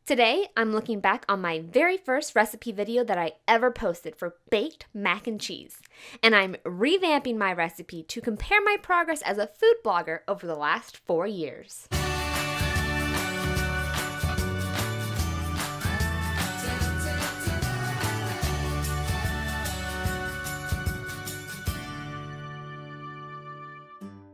Today, I'm looking back on my very first recipe video that I ever posted for baked mac and cheese. And I'm revamping my recipe to compare my progress as a food blogger over the last 4 years.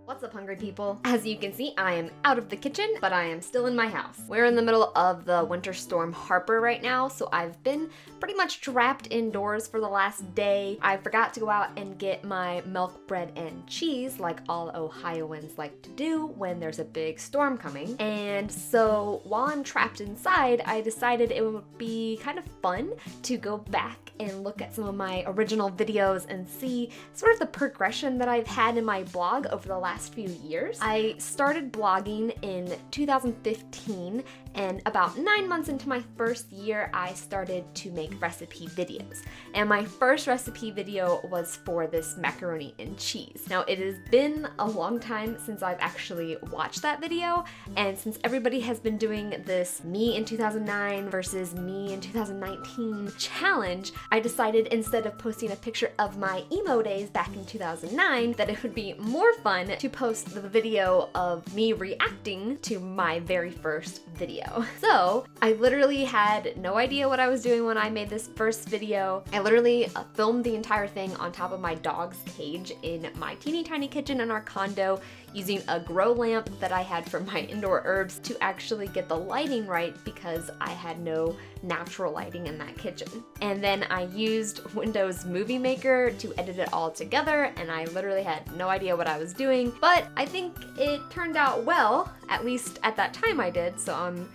What's up, hungry people? As you can see, I am out of the kitchen, but I am still in my house. We're in the middle of the winter storm Harper right now, so I've been pretty much trapped indoors for the last day. I forgot to go out and get my milk, bread, and cheese like all Ohioans like to do when there's a big storm coming. And so while I'm trapped inside, I decided it would be kind of fun to go back and look at some of my original videos and see sort of the progression that I've had in my blog over the last few years. I started blogging in 2015, and about 9 months into my first year, I started to make recipe videos. And my first recipe video was for this macaroni and cheese. Now, it has been a long time since I've actually watched that video, and since everybody has been doing this me in 2009 versus me in 2019 challenge, I decided instead of posting a picture of my emo days back in 2009, that it would be more fun to post the video of me reacting to my very first video. So I literally had no idea what I was doing when I made this first video. I literally filmed the entire thing on top of my dog's cage in my teeny tiny kitchen in our condo, using a grow lamp that I had from my indoor herbs to actually get the lighting right because I had no natural lighting in that kitchen. And then I used Windows Movie Maker to edit it all together, and I literally had no idea what I was doing, but I think it turned out well, at least at that time I did, so I'm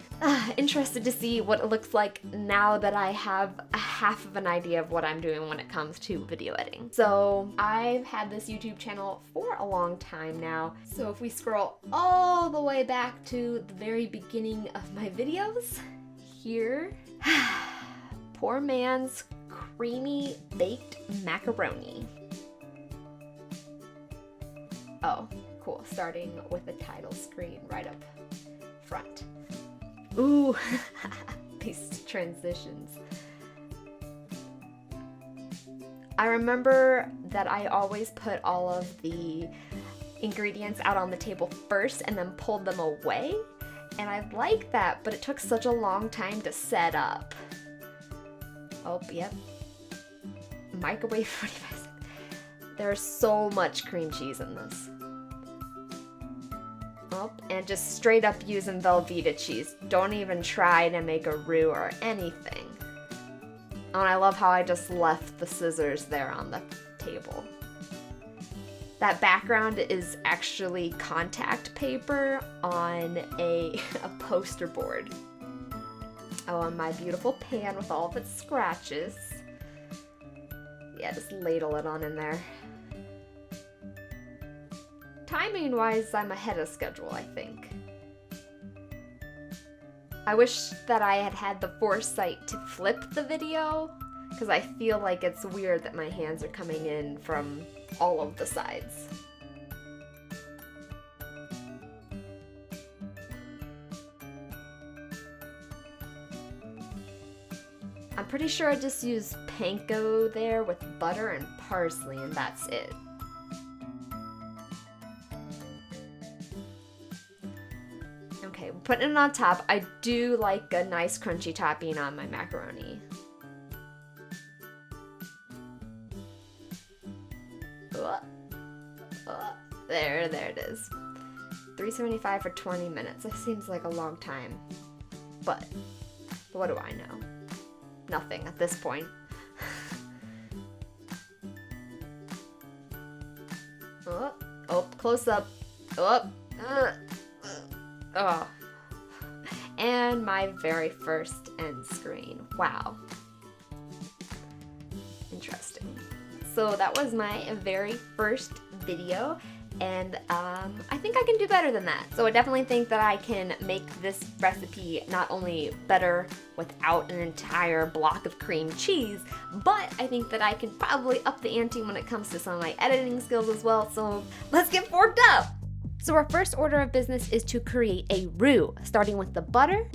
interested to see what it looks like now that I have a half of an idea of what I'm doing when it comes to video editing. So I've had this YouTube channel for a long time now, so if we scroll all the way back to the very beginning of my videos, here, poor man's creamy baked macaroni. Oh, cool, starting with the title screen right up front. Ooh, these transitions. I remember that I always put all of the ingredients out on the table first and then pulled them away. And I like that, but it took such a long time to set up. Oh, yep. Microwave 45 seconds. There's so much cream cheese in this. Oh, and just straight up using Velveeta cheese. Don't even try to make a roux or anything. Oh, and I love how I just left the scissors there on the table. That background is actually contact paper on a poster board. Oh, and my beautiful pan with all of its scratches. Yeah, just ladle it on in there. Timing-wise, I'm ahead of schedule, I think. I wish that I had had the foresight to flip the video, because I feel like it's weird that my hands are coming in from all of the sides. I'm pretty sure I just used panko there with butter and parsley, and that's it. Okay, putting it on top. I do like a nice crunchy topping on my macaroni. There it is. $3.75 for 20 minutes. That seems like a long time. But what do I know? Nothing at this point. Oh, close up. Oh. And my very first end screen. Wow. Interesting. So that was my very first video, and I think I can do better than that. So I definitely think that I can make this recipe not only better without an entire block of cream cheese, but I think that I can probably up the ante when it comes to some of my editing skills as well. So let's get forked up! So our first order of business is to create a roux, starting with the butter,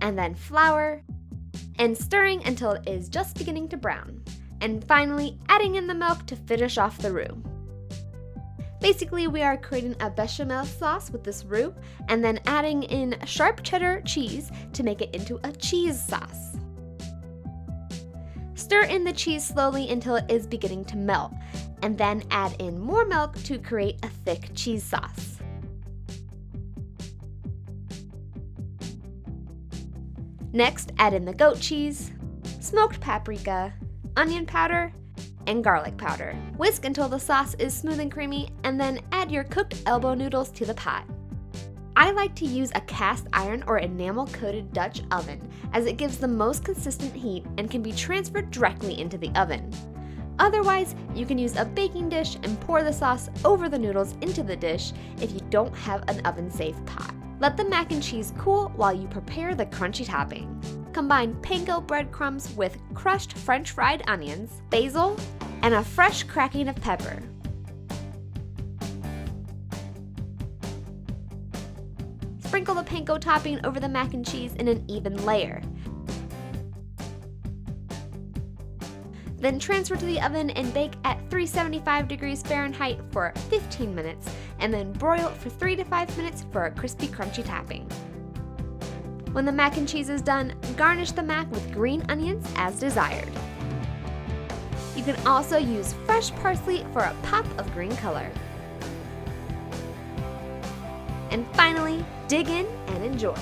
and then flour, and stirring until it is just beginning to brown. And finally, adding in the milk to finish off the roux. Basically, we are creating a bechamel sauce with this roux, and then adding in sharp cheddar cheese to make it into a cheese sauce. Stir in the cheese slowly until it is beginning to melt, and then add in more milk to create a thick cheese sauce. Next, add in the goat cheese, smoked paprika, onion powder, and garlic powder. Whisk until the sauce is smooth and creamy, and then add your cooked elbow noodles to the pot. I like to use a cast iron or enamel-coated Dutch oven, as it gives the most consistent heat and can be transferred directly into the oven. Otherwise, you can use a baking dish and pour the sauce over the noodles into the dish if you don't have an oven-safe pot. Let the mac and cheese cool while you prepare the crunchy topping. Combine panko breadcrumbs with crushed French fried onions, basil, and a fresh cracking of pepper. Sprinkle the panko topping over the mac and cheese in an even layer. Then transfer to the oven and bake at 375 degrees Fahrenheit for 15 minutes, and then broil for 3 to 5 minutes for a crispy, crunchy topping. When the mac and cheese is done, garnish the mac with green onions as desired. You can also use fresh parsley for a pop of green color. And finally, dig in and enjoy.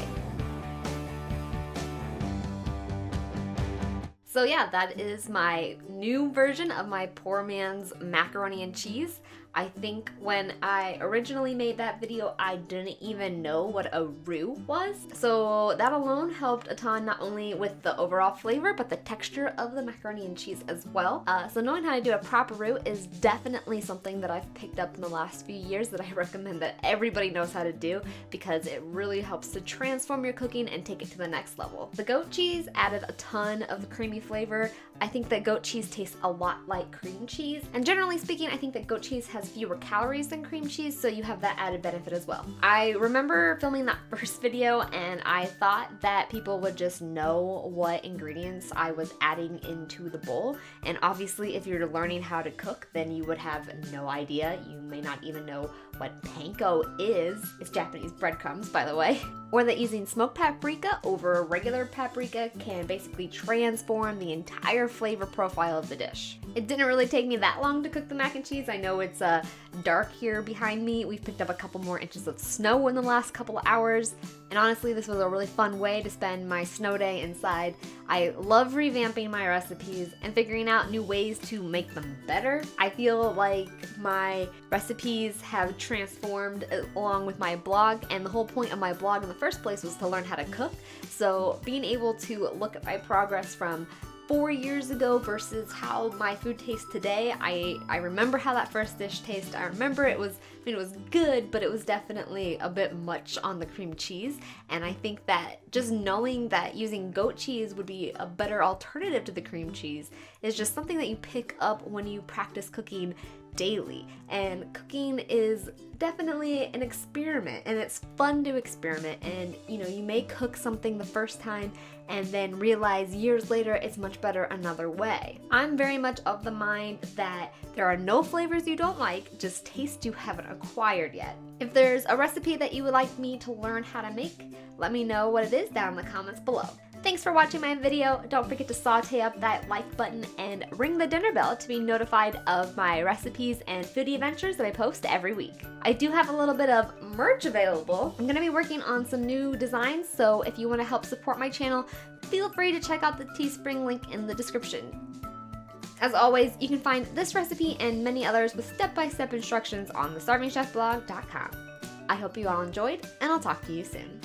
So yeah, that is my new version of my poor man's macaroni and cheese. I think when I originally made that video, I didn't even know what a roux was. So that alone helped a ton, not only with the overall flavor, but the texture of the macaroni and cheese as well. So knowing how to do a proper roux is definitely something that I've picked up in the last few years that I recommend that everybody knows how to do, because it really helps to transform your cooking and take it to the next level. The goat cheese added a ton of creamy flavor. I think that goat cheese tastes a lot like cream cheese, and generally speaking, I think that goat cheese has fewer calories than cream cheese, so you have that added benefit as well. I remember filming that first video and I thought that people would just know what ingredients I was adding into the bowl, and obviously if you're learning how to cook, then you would have no idea. You may not even know what panko is. It's Japanese breadcrumbs, by the way. Or that using smoked paprika over regular paprika can basically transform the entire flavor profile of the dish. It didn't really take me that long to cook the mac and cheese. I know it's dark here behind me. We've picked up a couple more inches of snow in the last couple of hours, and honestly this was a really fun way to spend my snow day inside. I love revamping my recipes and figuring out new ways to make them better. I feel like my recipes have transformed along with my blog, and the whole point of my blog in the first place was to learn how to cook. So being able to look at my progress from 4 years ago versus how my food tastes today, I remember how that first dish tasted. I remember it was good, but it was definitely a bit much on the cream cheese. And I think that just knowing that using goat cheese would be a better alternative to the cream cheese is just something that you pick up when you practice cooking daily. And cooking is definitely an experiment, and it's fun to experiment. And you know, you may cook something the first time and then realize years later it's much better another way. I'm very much of the mind that there are no flavors you don't like, just tastes you haven't acquired yet. If there's a recipe that you would like me to learn how to make, let me know what it is down in the comments below. Thanks for watching my video. Don't forget to saute up that like button and ring the dinner bell to be notified of my recipes and foodie adventures that I post every week. I do have a little bit of merch available. I'm gonna be working on some new designs, so if you want to help support my channel, feel free to check out the Teespring link in the description. As always, you can find this recipe and many others with step-by-step instructions on thestarvingchefblog.com. I hope you all enjoyed, and I'll talk to you soon.